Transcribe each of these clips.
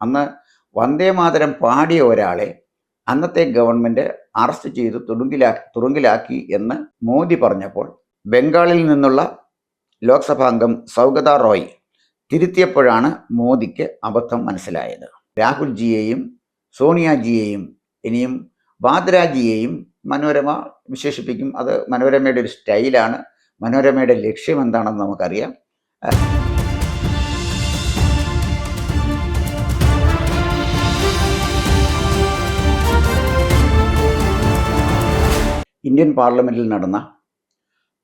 അന്ന് വന്ദേമാതരം പാടിയ ഒരാളെ അന്നത്തെ ഗവൺമെൻറ് അറസ്റ്റ് ചെയ്ത് തുറുങ്കിലാക്കി എന്ന് മോദി പറഞ്ഞപ്പോൾ ബംഗാളിൽ നിന്നുള്ള ലോക്സഭാംഗം സൗഗത റോയ് തിരുത്തിയപ്പോഴാണ് മോദിക്ക് അബദ്ധം മനസ്സിലായത്. രാഹുൽജിയെയും സോണിയാജിയെയും ഇനിയും വാദ്രാജിയെയും മനോരമ വിശേഷിപ്പിക്കും. അത് മനോരമയുടെ ഒരു സ്റ്റൈലാണ്. മനോരമയുടെ ലക്ഷ്യം എന്താണെന്ന് നമുക്കറിയാം. ഇന്ത്യൻ പാർലമെൻറ്റിൽ നടന്ന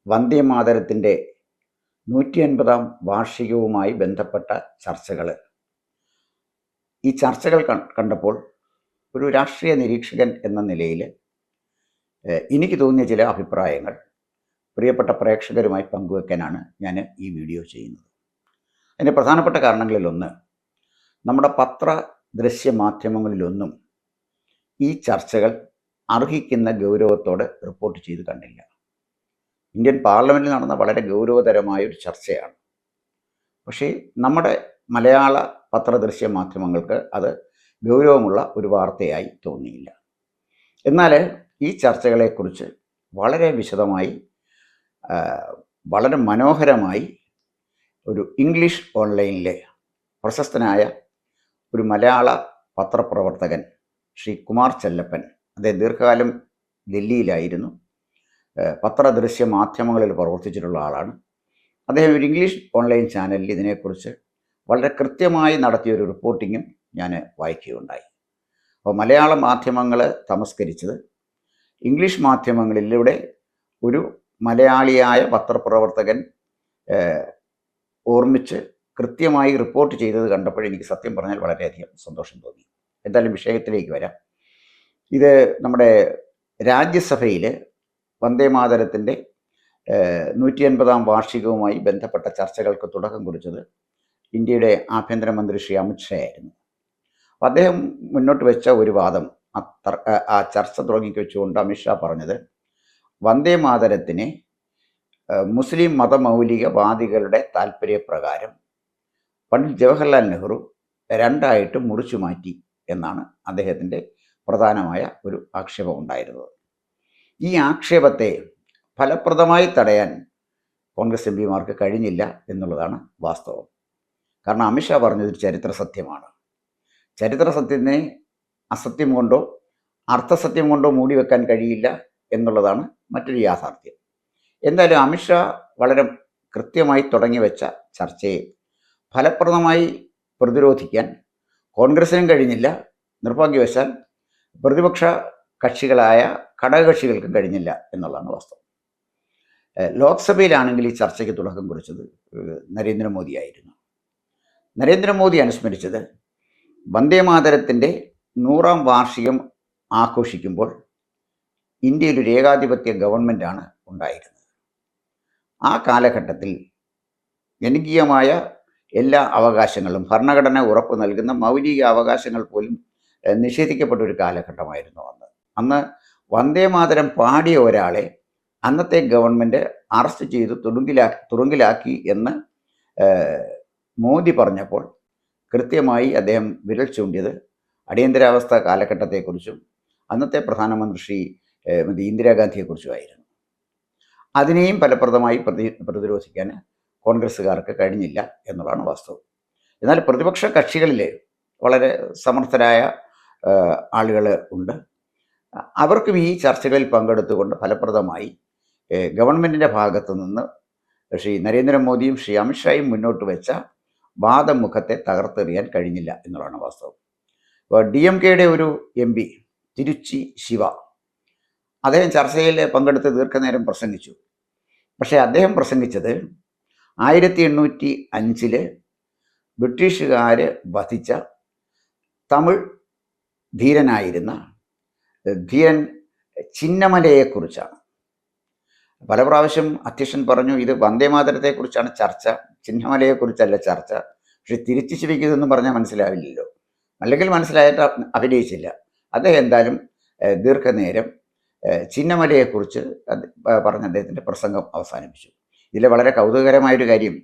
വന്ദേമാതരത്തിൻ്റെ 150-ാം വാർഷികവുമായി ബന്ധപ്പെട്ട ചർച്ചകൾ, ഈ ചർച്ചകൾ കണ്ടപ്പോൾ ഒരു രാഷ്ട്രീയ നിരീക്ഷകൻ എന്ന നിലയിൽ എനിക്ക് തോന്നിയ ചില അഭിപ്രായങ്ങൾ പ്രിയപ്പെട്ട പ്രേക്ഷകരുമായി പങ്കുവെക്കാനാണ് ഞാൻ ഈ വീഡിയോ ചെയ്യുന്നത്. അതിൻ്റെ പ്രധാനപ്പെട്ട കാരണങ്ങളിലൊന്ന്, നമ്മുടെ പത്ര ദൃശ്യ മാധ്യമങ്ങളിലൊന്നും ഈ ചർച്ചകൾ അർഹിക്കുന്ന ഗൗരവത്തോടെ റിപ്പോർട്ട് ചെയ്ത് കണ്ടില്ല. ഇന്ത്യൻ പാർലമെൻറ്റിൽ നടന്ന വളരെ ഗൗരവതരമായൊരു ചർച്ചയാണ്. പക്ഷേ നമ്മുടെ മലയാള പത്രദൃശ്യ മാധ്യമങ്ങൾക്ക് അത് ഗൗരവമുള്ള ഒരു വാർത്തയായി തോന്നിയില്ല. എന്നാൽ ഈ ചർച്ചകളെക്കുറിച്ച് വളരെ വിശദമായി, വളരെ മനോഹരമായി ഒരു ഇംഗ്ലീഷ് ഓൺലൈനിലെ പ്രശസ്തനായ ഒരു മലയാള പത്രപ്രവർത്തകൻ ശ്രീ കുമാർ ചെല്ലപ്പൻ, അദ്ദേഹം ദീർഘകാലം ഡൽഹിയിലായിരുന്നു, പത്രദൃശ്യ മാധ്യമങ്ങളിൽ പ്രവർത്തിച്ചിട്ടുള്ള ആളാണ്. അദ്ദേഹം ഒരു ഇംഗ്ലീഷ് ഓൺലൈൻ ചാനലിൽ ഇതിനെക്കുറിച്ച് വളരെ കൃത്യമായി നടത്തിയൊരു റിപ്പോർട്ടിങ്ങും ഞാൻ വായിക്കുകയുണ്ടായി. അപ്പോൾ മലയാള മാധ്യമങ്ങൾ തമസ്കരിച്ചത് ഇംഗ്ലീഷ് മാധ്യമങ്ങളിലൂടെ ഒരു മലയാളിയായ പത്രപ്രവർത്തകൻ ഓർമ്മിച്ച് കൃത്യമായി റിപ്പോർട്ട് ചെയ്തത് കണ്ടപ്പോൾ എനിക്ക് സത്യം പറഞ്ഞാൽ വളരെയധികം സന്തോഷം തോന്നി. എന്തായാലും വിഷയത്തിലേക്ക് വരാം. ഇത് നമ്മുടെ രാജ്യസഭയിൽ വന്ദേമാതരത്തിൻ്റെ 150-ാം വാർഷികവുമായി ബന്ധപ്പെട്ട ചർച്ചകൾക്ക് തുടക്കം കുറിച്ചത് ഇന്ത്യയുടെ ആഭ്യന്തരമന്ത്രി ശ്രീ അമിത്ഷാ ആയിരുന്നു. അപ്പോൾ അദ്ദേഹം മുന്നോട്ട് വെച്ച ഒരു വാദം, ആ ചർച്ച തുടങ്ങിവെച്ചുകൊണ്ട് അമിത്ഷാ പറഞ്ഞത്, വന്ദേമാതരത്തിനെ മുസ്ലിം മതമൗലികവാദികളുടെ താല്പര്യപ്രകാരം പണ്ഡിറ്റ് ജവഹർലാൽ നെഹ്റു രണ്ടായിട്ട് മുറിച്ചു മാറ്റി എന്നാണ് അദ്ദേഹത്തിൻ്റെ പ്രധാനമായ ഒരു ആക്ഷേപം ഉണ്ടായിരുന്നത്. ഈ ആക്ഷേപത്തെ ഫലപ്രദമായി തടയാൻ കോൺഗ്രസ് എം പിമാർക്ക് കഴിഞ്ഞില്ല എന്നുള്ളതാണ് വാസ്തവം. കാരണം അമിത്ഷാ പറഞ്ഞതൊരു ചരിത്ര സത്യമാണ്. ചരിത്ര സത്യത്തിനെ അസത്യം കൊണ്ടോ അർത്ഥസത്യം കൊണ്ടോ മൂടി വെക്കാൻ കഴിയില്ല എന്നുള്ളതാണ് മറ്റൊരു യാഥാർത്ഥ്യം. എന്തായാലും അമിത്ഷാ വളരെ കൃത്യമായി തുടങ്ങി വെച്ച ചർച്ചയെ ഫലപ്രദമായി പ്രതിരോധിക്കാൻ കോൺഗ്രസിനും കഴിഞ്ഞില്ല. നിർഭാഗ്യവശാൽ പ്രതിപക്ഷ കക്ഷികളായ ഘടകകക്ഷികൾക്കും കഴിഞ്ഞില്ല എന്നുള്ളതാണ് വാസ്തവം. ലോക്സഭയിലാണെങ്കിൽ ഈ ചർച്ചയ്ക്ക് തുടക്കം കുറിച്ചത് നരേന്ദ്രമോദിയായിരുന്നു. നരേന്ദ്രമോദി അനുസ്മരിച്ചത് വന്ദേമാതരത്തിൻ്റെ 100-ാം വാർഷികം ആഘോഷിക്കുമ്പോൾ ഇന്ത്യയിൽ ഒരു ഏകാധിപത്യ ഗവൺമെൻറ്റാണ് ഉണ്ടായിരുന്നത്. ആ കാലഘട്ടത്തിൽ ജനകീയമായ എല്ലാ അവകാശങ്ങളും, ഭരണഘടന ഉറപ്പ് നൽകുന്ന മൗലിക അവകാശങ്ങൾ പോലും നിഷേധിക്കപ്പെട്ട ഒരു കാലഘട്ടമായിരുന്നു അന്ന് വന്ദേമാതരം പാടിയ ഒരാളെ അന്നത്തെ ഗവൺമെൻറ് അറസ്റ്റ് ചെയ്ത് തുറുങ്കിലാക്കി എന്ന് മോദി പറഞ്ഞപ്പോൾ കൃത്യമായി അദ്ദേഹം വിരൽ ചൂണ്ടിയത് അടിയന്തരാവസ്ഥ കാലഘട്ടത്തെക്കുറിച്ചും അന്നത്തെ പ്രധാനമന്ത്രി ശ്രീമതി ഇന്ദിരാഗാന്ധിയെക്കുറിച്ചുമായിരുന്നു. അതിനെയും ഫലപ്രദമായി പ്രതിരോധിക്കാൻ കോൺഗ്രസ്സുകാർക്ക് കഴിഞ്ഞില്ല എന്നുള്ളതാണ് വാസ്തവം. എന്നാൽ പ്രതിപക്ഷ കക്ഷികളിൽ വളരെ സമർത്ഥരായ ആളുകൾ ഉണ്ട്. അവർക്കും ഈ ചർച്ചകളിൽ പങ്കെടുത്തുകൊണ്ട് ഫലപ്രദമായി ഗവൺമെൻറ്റിൻ്റെ ഭാഗത്തു നിന്ന് ശ്രീ നരേന്ദ്രമോദിയും ശ്രീ അമിത്ഷായും മുന്നോട്ട് വെച്ച വാദമുഖത്തെ തകർത്തെറിയാൻ കഴിഞ്ഞില്ല എന്നുള്ളതാണ് വാസ്തവം. ഇപ്പോൾ DMKയുടെ ഒരു MP തിരുച്ചി ശിവ, അദ്ദേഹം ചർച്ചയിൽ പങ്കെടുത്ത് ദീർഘനേരം പ്രസംഗിച്ചു. പക്ഷേ അദ്ദേഹം പ്രസംഗിച്ചത് 1805 ബ്രിട്ടീഷുകാർ വധിച്ച തമിഴ് ധീരനായിരുന്ന ധീരൻ ചിന്നമലയെക്കുറിച്ചാണ്. പല പ്രാവശ്യം അധ്യക്ഷൻ പറഞ്ഞു ഇത് വന്ദേമാതരത്തെക്കുറിച്ചാണ് ചർച്ച, ചിന്നമലയെക്കുറിച്ചല്ല ചർച്ച. പക്ഷെ തിരിച്ചു ശിവിക്കുന്നതെന്നും പറഞ്ഞാൽ മനസ്സിലാവില്ലല്ലോ, അല്ലെങ്കിൽ മനസ്സിലായിട്ട് അഭിനയിച്ചില്ല. അദ്ദേഹം എന്തായാലും ദീർഘനേരം ചിന്നമലയെക്കുറിച്ച് പറഞ്ഞ അദ്ദേഹത്തിൻ്റെ പ്രസംഗം അവസാനിപ്പിച്ചു. ഇതിലെ വളരെ കൗതുകകരമായൊരു കാര്യം,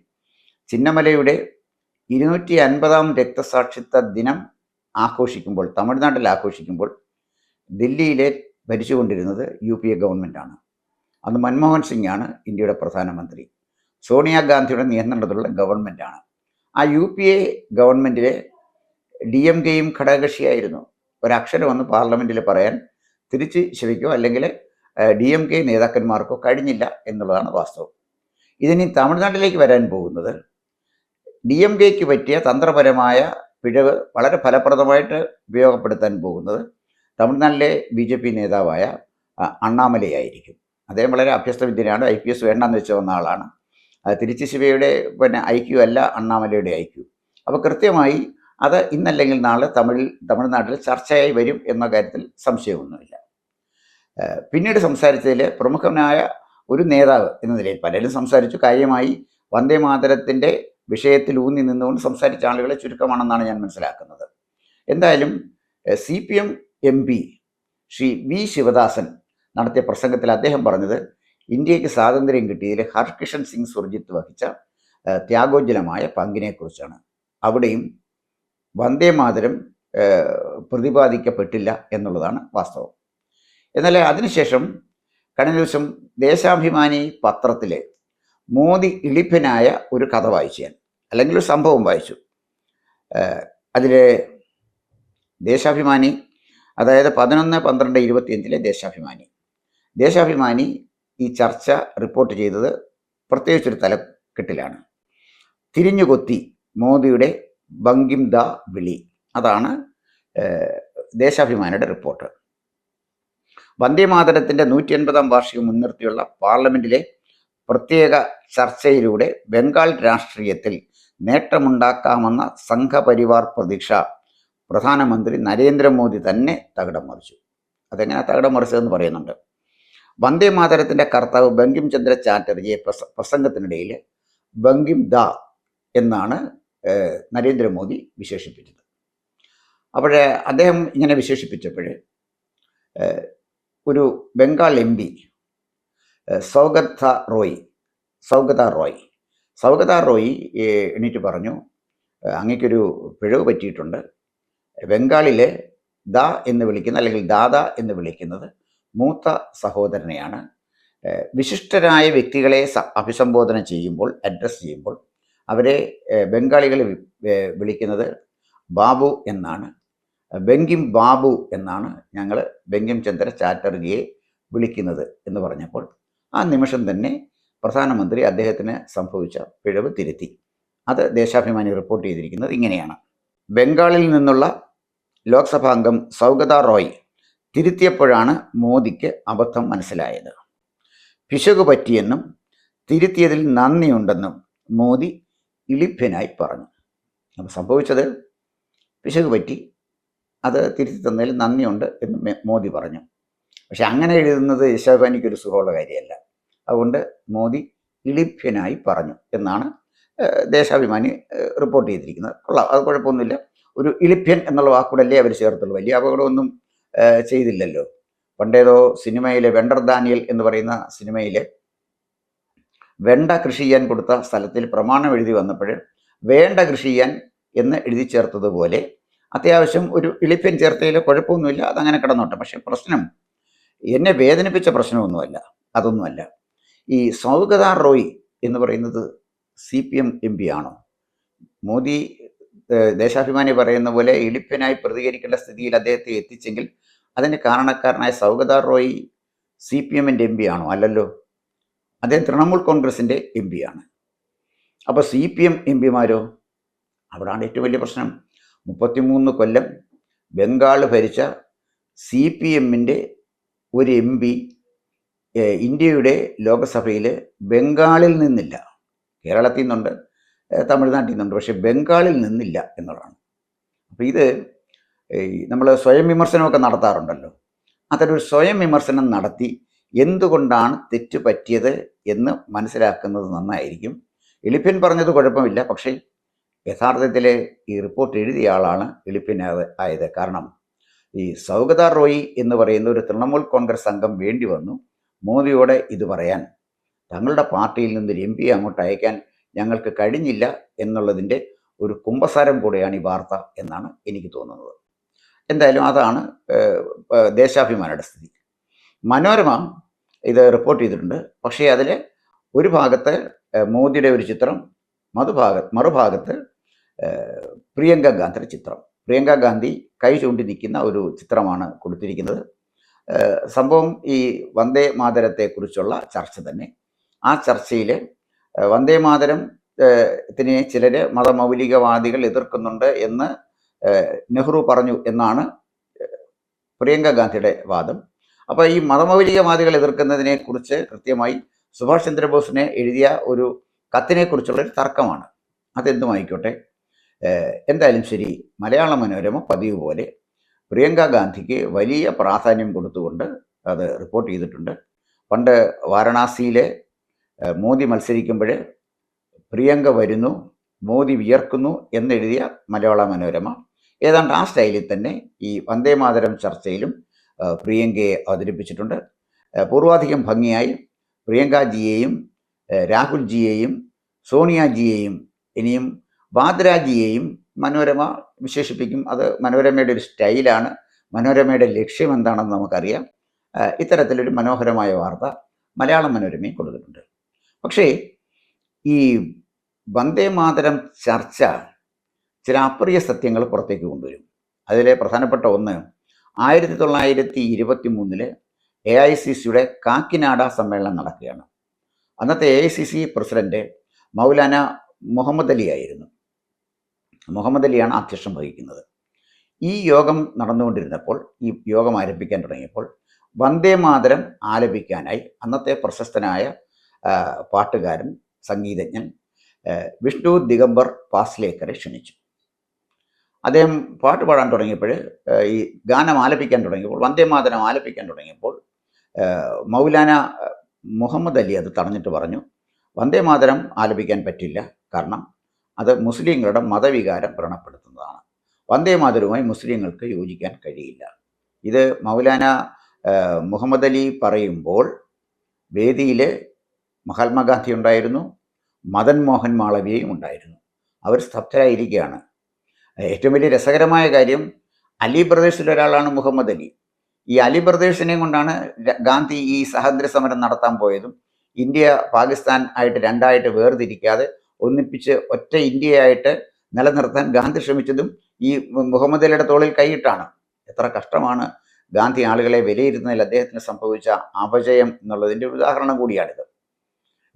ചിന്നമലയുടെ 250-ാം രക്തസാക്ഷിത്വ ദിനം ആഘോഷിക്കുമ്പോൾ, തമിഴ്നാട്ടിൽ ആഘോഷിക്കുമ്പോൾ ദില്ലിയിലെ ഭരിച്ചുകൊണ്ടിരുന്നത് UPA ഗവൺമെൻറ്റാണ്. അന്ന് മൻമോഹൻ സിംഗ് ആണ് ഇന്ത്യയുടെ പ്രധാനമന്ത്രി. സോണിയാഗാന്ധിയുടെ നിയന്ത്രണത്തിലുള്ള ഗവൺമെൻറ്റാണ്. ആ UPA ഗവൺമെൻറ്റിലെ DMKയും ഘടകകക്ഷിയായിരുന്നു. ഒരക്ഷരം ഒന്ന് പാർലമെൻറ്റിൽ പറയാൻ തിരിച്ച് ശിവയ്ക്കോ അല്ലെങ്കിൽ DMK നേതാക്കന്മാർക്കോ കഴിഞ്ഞില്ല എന്നുള്ളതാണ് വാസ്തവം. ഇതിനി തമിഴ്നാട്ടിലേക്ക് വരാൻ പോകുന്നത് DMKയ്ക്ക് പറ്റിയ തന്ത്രപരമായ പിഴവ് വളരെ ഫലപ്രദമായിട്ട് ഉപയോഗപ്പെടുത്താൻ പോകുന്നത് തമിഴ്നാട്ടിലെ BJP നേതാവായ അണ്ണാമലയായിരിക്കും. അദ്ദേഹം വളരെ അഭ്യസ്തവിദ്യനാണ്. IPS വേണ്ടെന്ന് വെച്ച് വന്ന ആളാണ്. തിരുച്ചി ശിവയുടെ IQ അല്ല അണ്ണാമലയുടെ IQ. അപ്പോൾ കൃത്യമായി അത് ഇന്നല്ലെങ്കിൽ നാളെ തമിഴ്നാട്ടിൽ ചർച്ചയായി വരും എന്ന കാര്യത്തിൽ സംശയമൊന്നുമില്ല. പിന്നീട് സംസാരിച്ചതിൽ പ്രമുഖനായ ഒരു നേതാവ് എന്ന നിലയിൽ പലരും സംസാരിച്ചു. കാര്യമായി വന്ദേമാതരത്തിൻ്റെ വിഷയത്തിൽ ഊന്നി നിന്നുകൊണ്ട് സംസാരിച്ച ആളുകളെ ചുരുക്കമാണെന്നാണ് ഞാൻ മനസ്സിലാക്കുന്നത്. എന്തായാലും CPM MP Shri V Sivadasan നടത്തിയ പ്രസംഗത്തിൽ അദ്ദേഹം പറഞ്ഞത് ഇന്ത്യക്ക് സ്വാതന്ത്ര്യം കിട്ടിയതിൽ ഹർകിഷൻ സിംഗ് സുർജിത്ത് വഹിച്ച ത്യാഗോജ്വലമായ പങ്കിനെക്കുറിച്ചാണ്. അവിടെയും വന്ദേമാതരം പ്രതിപാദിക്കപ്പെട്ടില്ല എന്നുള്ളതാണ് വാസ്തവം. എന്നാൽ അതിനുശേഷം കഴിഞ്ഞ ദിവസം ദേശാഭിമാനി പത്രത്തിൽ മോദി ഇളിഭനായ ഒരു കഥ വായിച്ചു ഞാൻ, അല്ലെങ്കിൽ ഒരു സംഭവം വായിച്ചു. അതിൽ ദേശാഭിമാനി, അതായത് 11/12/25 ദേശാഭിമാനി ഈ ചർച്ച റിപ്പോർട്ട് ചെയ്തത് പ്രത്യേകിച്ചൊരു തലക്കെട്ടിലാണ്. തിരിഞ്ഞുകൊത്തി മോദിയുടെ ബങ്കിം ദ വിളി. അതാണ് ദേശാഭിമാനിയുടെ റിപ്പോർട്ട്. വന്ദേമാതരത്തിൻ്റെ 150-ാം വാർഷികം മുൻനിർത്തിയുള്ള പാർലമെൻറ്റിലെ പ്രത്യേക ചർച്ചയിലൂടെ ബംഗാൾ രാഷ്ട്രീയത്തിൽ നേട്ടമുണ്ടാക്കാമെന്ന സംഘപരിവാർ പ്രതീക്ഷ പ്രധാനമന്ത്രി നരേന്ദ്രമോദി തന്നെ തകിടം മറിച്ചു. അതെങ്ങനെ തകിടം മറിച്ചതെന്ന് പറയുന്നുണ്ട്. വന്ദേമാതരത്തിൻ്റെ കർത്താവ് ബങ്കിം ചന്ദ്ര ചാറ്റർജിയെ പ്രസംഗത്തിനിടയിൽ ബങ്കിം ദ എന്നാണ് നരേന്ദ്രമോദി വിശേഷിപ്പിച്ചത്. അപ്പോഴേ അദ്ദേഹം ഇങ്ങനെ വിശേഷിപ്പിച്ചപ്പോൾ ഒരു ബംഗാൾ MP സൗഗത റോയ് എണീറ്റ് പറഞ്ഞു, അങ്ങേക്കൊരു പിഴവ് പറ്റിയിട്ടുണ്ട്. ബംഗാളിലെ ദ എന്ന് വിളിക്കുന്ന അല്ലെങ്കിൽ ദാദ എന്ന് വിളിക്കുന്നത് മൂത്ത സഹോദരനെയാണ്. വിശിഷ്ടരായ വ്യക്തികളെ അഭിസംബോധന ചെയ്യുമ്പോൾ, അഡ്രസ്സ് ചെയ്യുമ്പോൾ അവരെ ബംഗാളികൾ വിളിക്കുന്നത് ബാബു എന്നാണ്. ബങ്കിം ബാബു എന്നാണ് ഞങ്ങൾ ബങ്കിം ചന്ദ്ര ചാറ്റർജിയെ വിളിക്കുന്നത് എന്ന് പറഞ്ഞപ്പോൾ ആ നിമിഷം തന്നെ പ്രധാനമന്ത്രി അദ്ദേഹത്തിന് സംഭവിച്ച പിഴവ് തിരുത്തി. അത് ദേശാഭിമാനി റിപ്പോർട്ട് ചെയ്തിരിക്കുന്നത് ഇങ്ങനെയാണ്. ബംഗാളിൽ നിന്നുള്ള ലോക്സഭാംഗം സൗഗത റോയ് തിരുത്തിയപ്പോഴാണ് മോദിക്ക് അബദ്ധം മനസ്സിലായത്. പിശക് പറ്റിയെന്നും തിരുത്തിയതിൽ നന്ദിയുണ്ടെന്നും മോദി ഇളിഭ്യനായി പറഞ്ഞു. അപ്പോൾ സംഭവിച്ചത് പിശക് പറ്റി, അത് തിരുത്തി തന്നതിൽ നന്ദിയുണ്ട് എന്ന് മോദി പറഞ്ഞു. പക്ഷെ അങ്ങനെ എഴുതുന്നത് ദേശാഭിമാനിക്കൊരു സുഖമുള്ള കാര്യമല്ല. അതുകൊണ്ട് മോദി ഇളിഭ്യനായി പറഞ്ഞു എന്നാണ് ദേശാഭിമാനി റിപ്പോർട്ട് ചെയ്തിരിക്കുന്നത്. കൊള്ളാം, അത് കുഴപ്പമൊന്നുമില്ല. ഒരു ഇളിഭ്യൻ എന്നുള്ള വാക്കുകൂടല്ലേ അവർ ചേർത്തുള്ളൂ. വലിയ അപകടമൊന്നും ചെയ്തില്ലല്ലോ. പണ്ടേതോ സിനിമയിലെ വെണ്ടർ ദാനിയൽ എന്ന് പറയുന്ന സിനിമയിൽ വെണ്ട കൃഷി ചെയ്യാൻ കൊടുത്ത സ്ഥലത്തിൽ പ്രമാണം എഴുതി വന്നപ്പോൾ വേണ്ട കൃഷി ചെയ്യാൻ എന്ന് എഴുതി ചേർത്തതുപോലെ അത്യാവശ്യം ഒരു ഇളിഭ്യൻ ചേർത്തതിൽ കുഴപ്പമൊന്നുമില്ല, അതങ്ങനെ കിടന്നോട്ടെ. പക്ഷെ പ്രശ്നം, എന്നെ വേദനിപ്പിച്ച പ്രശ്നമൊന്നുമല്ല, അതൊന്നുമല്ല. ഈ സൗഗത റോയ് എന്ന് പറയുന്നത് CPM MP ആണോ? മോദി ദേശാഭിമാനി പറയുന്ന പോലെ ഇളിഭ്യനായി പ്രതികരിക്കേണ്ട സ്ഥിതിയിൽ അദ്ദേഹത്തെ എത്തിച്ചെങ്കിൽ അതിന് കാരണക്കാരനായ സൗഗത റോയ് CPM-ൻ്റെ MP ആണോ? അല്ലല്ലോ. അദ്ദേഹം തൃണമൂൽ കോൺഗ്രസിൻ്റെ MP ആണ്. അപ്പോൾ CPM MP-മാരോ? അവിടാണ് ഏറ്റവും വലിയ പ്രശ്നം. 33 കൊല്ലം ബംഗാൾ ഭരിച്ച CPM-ൻ്റെ ഒരു MP ഇന്ത്യയുടെ ലോകസഭയിൽ ബംഗാളിൽ നിന്നില്ല. കേരളത്തിൽ നിന്നുണ്ട്, തമിഴ്നാട്ടിൽ നിന്നുണ്ട്, പക്ഷെ ബംഗാളിൽ നിന്നില്ല എന്നുള്ളതാണ്. അപ്പോൾ ഇത് നമ്മൾ സ്വയം വിമർശനമൊക്കെ നടത്താറുണ്ടല്ലോ. അത്തരൊരു സ്വയം വിമർശനം നടത്തി എന്തുകൊണ്ടാണ് തെറ്റ് പറ്റിയത് എന്ന് മനസ്സിലാക്കുന്നത് നന്നായിരിക്കും. എളിഭ്യൻ പറഞ്ഞത് കുഴപ്പമില്ല, പക്ഷേ യഥാർത്ഥത്തിൽ ഈ റിപ്പോർട്ട് എഴുതിയ ആളാണ് എളിഭ്യനായത്. കാരണം ഈ സൗഗത റോയ് എന്ന് പറയുന്ന ഒരു തൃണമൂൽ കോൺഗ്രസ് അംഗം വേണ്ടി വന്നു മോദിയോട് ഇത് പറയാൻ. തങ്ങളുടെ പാർട്ടിയിൽ നിന്നൊരു MP അങ്ങോട്ട് അയക്കാൻ ഞങ്ങൾക്ക് കഴിഞ്ഞില്ല എന്നുള്ളതിൻ്റെ ഒരു കുമ്പസാരം കൂടെയാണ് ഈ വാർത്ത എന്നാണ് എനിക്ക് തോന്നുന്നത്. എന്തായാലും അതാണ് ദേശാഭിമാനിയുടെ സ്ഥിതി. മനോരമ ഇത് റിപ്പോർട്ട് ചെയ്തിട്ടുണ്ട്. പക്ഷേ അതിൽ ഒരു ഭാഗത്ത് മോദിയുടെ ഒരു ചിത്രം, മറുഭാഗത്ത് പ്രിയങ്ക ഗാന്ധിയുടെ ചിത്രം. പ്രിയങ്ക ഗാന്ധി കൈ ചൂണ്ടി നിൽക്കുന്ന ഒരു ചിത്രമാണ് കൊടുത്തിരിക്കുന്നത്. സംഭവം ഈ വന്ദേ മാതരത്തെക്കുറിച്ചുള്ള ചർച്ച തന്നെ. ആ ചർച്ചയിൽ വന്ദേ മാതരം ത്തിനെ ചിലർ മതമൗലികവാദികൾ എതിർക്കുന്നുണ്ട് എന്ന് നെഹ്റു പറഞ്ഞു എന്നാണ് പ്രിയങ്ക ഗാന്ധിയുടെ വാദം. അപ്പോൾ ഈ മതമൗലികവാദികൾ എതിർക്കുന്നതിനെ കുറിച്ച് കൃത്യമായി സുഭാഷ് ചന്ദ്രബോസിനെ എഴുതിയ ഒരു കത്തിനെക്കുറിച്ചുള്ളൊരു തർക്കമാണ്. അതെന്തുമായിക്കോട്ടെ, എന്തായാലും ശരി, മലയാള മനോരമ പതിവ് പോലെ പ്രിയങ്ക ഗാന്ധിക്ക് വലിയ പ്രാധാന്യം കൊടുത്തുകൊണ്ട് അത് റിപ്പോർട്ട് ചെയ്തിട്ടുണ്ട്. പണ്ട് വാരണാസിയിൽ മോദി മത്സരിക്കുമ്പോൾ പ്രിയങ്ക വരുന്നു, മോദി വിയർക്കുന്നു എന്നെഴുതിയ മലയാള മനോരമ ഏതാണ്ട് ആ സ്റ്റൈലിൽ തന്നെ ഈ വന്ദേ മാതരം ചർച്ചയിലും പ്രിയങ്കയെ അവതരിപ്പിച്ചിട്ടുണ്ട്. പൂർവാധികം ഭംഗിയായി പ്രിയങ്കാജിയെയും രാഹുൽജിയെയും സോണിയാജിയെയും ഇനിയും വാദ്രാജിയെയും മനോരമ വിശേഷിപ്പിക്കും. അത് മനോരമയുടെ ഒരു സ്റ്റൈലാണ്. മനോരമയുടെ ലക്ഷ്യം എന്താണെന്ന് നമുക്കറിയാം. ഇത്തരത്തിലൊരു മനോഹരമായ വാർത്ത മലയാള മനോരമയും കൊടുത്തിട്ടുണ്ട്. പക്ഷേ ഈ വന്ദേ മാതരം ചർച്ച ചില അപ്രിയ സത്യങ്ങൾ പുറത്തേക്ക് കൊണ്ടുവരും. അതിലെ പ്രധാനപ്പെട്ട ഒന്ന്, 1923 AICCയുടെ കാക്കിനാട സമ്മേളനം നടക്കുകയാണ്. അന്നത്തെ AICC പ്രസിഡന്റ് മൗലാന മുഹമ്മദ് അലി ആയിരുന്നു. മുഹമ്മദ് അലിയാണ് അധ്യക്ഷം വഹിക്കുന്നത്. ഈ യോഗം നടന്നുകൊണ്ടിരുന്നപ്പോൾ, ഈ യോഗം ആരംഭിക്കാൻ തുടങ്ങിയപ്പോൾ വന്ദേ മാതരം ആലപിക്കാനായി അന്നത്തെ പ്രശസ്തനായ പാട്ടുകാരൻ, സംഗീതജ്ഞൻ വിഷ്ണു ദിഗംബർ പാസ്ലേക്കറെ ക്ഷണിച്ചു. അദ്ദേഹം പാട്ട് പാടാൻ തുടങ്ങിയപ്പോൾ, ഈ ഗാനം ആലപിക്കാൻ തുടങ്ങിയപ്പോൾ, വന്ദേ മാതരം ആലപിക്കാൻ തുടങ്ങിയപ്പോൾ മൗലാന മുഹമ്മദ് അലി അത് തടഞ്ഞിട്ട് പറഞ്ഞു, വന്ദേ മാതരം ആലപിക്കാൻ പറ്റില്ല, കാരണം അത് മുസ്ലിങ്ങളുടെ മതവികാരം വ്രണപ്പെടുത്തുന്നതാണ്. വന്ദേ മാതരവുമായി മുസ്ലിങ്ങൾക്ക് യോജിക്കാൻ കഴിയില്ല. ഇത് മൗലാന മുഹമ്മദ് അലി പറയുമ്പോൾ വേദിയിൽ മഹാത്മാഗാന്ധി ഉണ്ടായിരുന്നു, മദൻ മോഹൻ മാളവ്യയും ഉണ്ടായിരുന്നു. അവർ സ്തബ്ധരായിരിക്കുകയാണ്. ഏറ്റവും വലിയ രസകരമായ കാര്യം, അലി ബ്രദേഴ്സിൽ ഒരാളാണ് മുഹമ്മദ് അലി. ഈ അലി ബ്രദേഴ്സിനെയും കൊണ്ടാണ് ഗാന്ധി ഈ സ്വാതന്ത്ര്യ സമരം നടത്താൻ പോയതും ഇന്ത്യ പാകിസ്ഥാൻ ആയിട്ട് രണ്ടായിട്ട് വേർതിരിക്കാതെ ഒന്നിപ്പിച്ച് ഒറ്റ ഇന്ത്യയായിട്ട് നിലനിർത്താൻ ഗാന്ധി ശ്രമിച്ചതും ഈ മുഹമ്മദ് അലിയുടെ തോളിൽ കൈയിട്ടാണ്. എത്ര കഷ്ടമാണ് ഗാന്ധി ആളുകളെ വിലയിരുത്തുന്നതിൽ അദ്ദേഹത്തിന് സംഭവിച്ച അപജയം എന്നുള്ളതിൻ്റെ ഒരു ഉദാഹരണം കൂടിയാണിത്.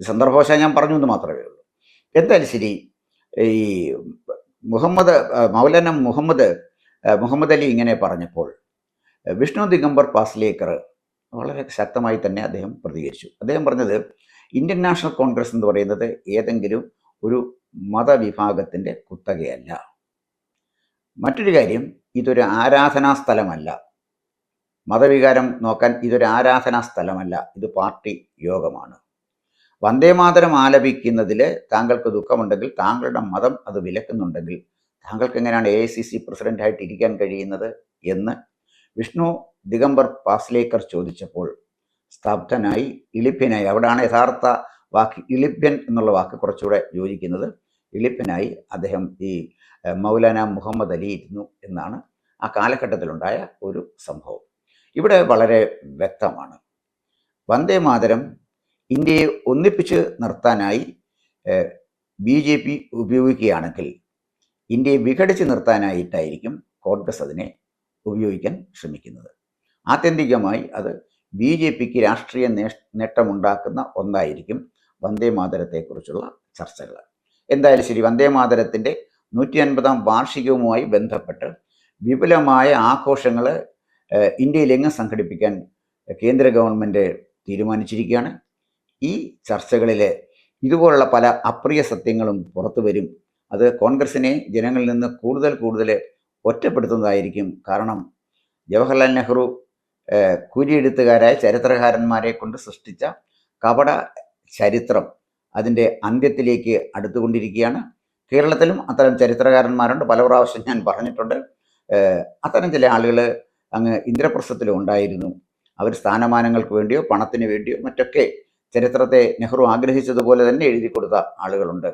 സന്ദർഭവശാൽ ഞാൻ പറഞ്ഞു എന്ന് മാത്രമേ ഉള്ളൂ. എന്തായാലും ശരി, ഈ മൗലാന മുഹമ്മദ് അലി ഇങ്ങനെ പറഞ്ഞപ്പോൾ വിഷ്ണു ദിഗംബർ പാസ്ലേക്കർ വളരെ ശക്തമായി തന്നെ അദ്ദേഹം പ്രതികരിച്ചു. അദ്ദേഹം പറഞ്ഞത്, ഇന്ത്യൻ നാഷണൽ കോൺഗ്രസ് എന്ന് പറയുന്നത് ഏതെങ്കിലും ഒരു മതവിഭാഗത്തിൻ്റെ കുത്തകയല്ല. മറ്റൊരു കാര്യം, ഇതൊരു ആരാധനാ സ്ഥലമല്ല. മതവികാരം നോക്കാൻ ഇതൊരു ആരാധനാ സ്ഥലമല്ല, ഇത് പാർട്ടി യോഗമാണ്. വന്ദേമാതരം ആലപിക്കുന്നതിൽ താങ്കൾക്ക് ദുഃഖമുണ്ടെങ്കിൽ, താങ്കളുടെ മതം അത് വിലക്കുന്നുണ്ടെങ്കിൽ, താങ്കൾക്ക് എങ്ങനെയാണ് AICC പ്രസിഡൻ്റായിട്ട് ഇരിക്കാൻ കഴിയുന്നത് എന്ന് വിഷ്ണു ദിഗംബർ പാസ്ലേക്കർ ചോദിച്ചപ്പോൾ സ്തബ്ധനായി, ഇളിഭ്യനായി, അവിടെയാണ് യഥാർത്ഥ വാക്ക് ഇളിഭ്യൻ എന്നുള്ള വാക്ക് കുറച്ചുകൂടെ യോജിക്കുന്നത്. ഇളിഭ്യനായി അദ്ദേഹം ഈ മൗലാന മുഹമ്മദ് അലി ഇരുന്നു എന്നാണ് ആ കാലഘട്ടത്തിലുണ്ടായ ഒരു സംഭവം. ഇവിടെ വളരെ വ്യക്തമാണ്, വന്ദേ മാതരം ഇന്ത്യയെ ഒന്നിപ്പിച്ച് നിർത്താനായി BJP ഉപയോഗിക്കുകയാണെങ്കിൽ ഇന്ത്യയെ വിഘടിച്ച് നിർത്താനായിട്ടായിരിക്കും കോൺഗ്രസ് അതിനെ ഉപയോഗിക്കാൻ ശ്രമിക്കുന്നത്. ആത്യന്തികമായി അത് BJPക്ക് രാഷ്ട്രീയ നേട്ടമുണ്ടാക്കുന്ന ഒന്നായിരിക്കും വന്ദേ മാതരത്തെക്കുറിച്ചുള്ള ചർച്ചകൾ. എന്തായാലും ശരി, വന്ദേ മാതരത്തിൻ്റെ 150-ാം വാർഷികവുമായി ബന്ധപ്പെട്ട് വിപുലമായ ആഘോഷങ്ങൾ ഇന്ത്യയിലെങ്ങും സംഘടിപ്പിക്കാൻ കേന്ദ്ര ഗവൺമെൻറ് തീരുമാനിച്ചിരിക്കുകയാണ്. ഈ ചർച്ചകളിൽ ഇതുപോലുള്ള പല അപ്രിയ സത്യങ്ങളും പുറത്തു വരും. അത് കോൺഗ്രസിനെ ജനങ്ങളിൽ നിന്ന് കൂടുതൽ ഒറ്റപ്പെടുത്തുന്നതായിരിക്കും. കാരണം ജവഹർലാൽ നെഹ്റു കൂലിയെഴുത്തുകാരായ ചരിത്രകാരന്മാരെ കൊണ്ട് സൃഷ്ടിച്ച കപട ചരിത്രം അതിൻ്റെ അന്ത്യത്തിലേക്ക് അടുത്തുകൊണ്ടിരിക്കുകയാണ്. കേരളത്തിലും അത്തരം ചരിത്രകാരന്മാരുണ്ട്, പല പ്രാവശ്യം ഞാൻ പറഞ്ഞിട്ടുണ്ട്. അത്തരം ചില ആളുകൾ അങ്ങ് ഇന്ദ്രപ്രസ്ഥത്തിലും ഉണ്ടായിരുന്നു. അവർ സ്ഥാനമാനങ്ങൾക്ക് വേണ്ടിയോ പണത്തിന് വേണ്ടിയോ മറ്റൊക്കെ ചരിത്രത്തെ നെഹ്റു ആഗ്രഹിച്ചതുപോലെ തന്നെ എഴുതി കൊടുത്ത ആളുകളുണ്ട്.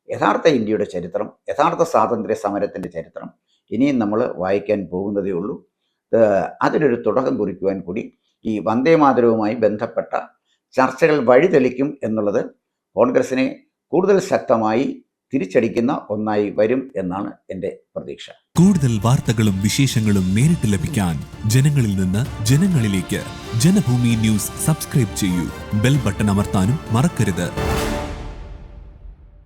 യഥാർത്ഥ ഇന്ത്യയുടെ ചരിത്രം, യഥാർത്ഥ സ്വാതന്ത്ര്യ സമരത്തിൻ്റെ ചരിത്രം ഇനിയും നമ്മൾ വായിക്കാൻ പോകുന്നതേ ഉള്ളൂ. അതിനൊരു തുടക്കം കുറിക്കുവാൻ കൂടി ഈ വന്ദേമാതരവുമായി ബന്ധപ്പെട്ട ചർച്ചകൾ വഴിതെളിക്കും എന്നുള്ളത് കോൺഗ്രസിനെ കൂടുതൽ ശക്തമായി തിരിച്ചടിക്കുന്ന ഒന്നായി വരും എന്നാണ് എൻ്റെ പ്രതീക്ഷ. കൂടുതൽ വാർത്തകളും വിശേഷങ്ങളും നേരിട്ട് ലഭിക്കാൻ ജനങ്ങളിൽ നിന്ന് ജനങ്ങളിലേക്ക് ജനഭൂമി ന്യൂസ് സബ്സ്ക്രൈബ് ചെയ്യൂ. ബെൽ ബട്ടൺ അമർത്താനും മറക്കരുത്.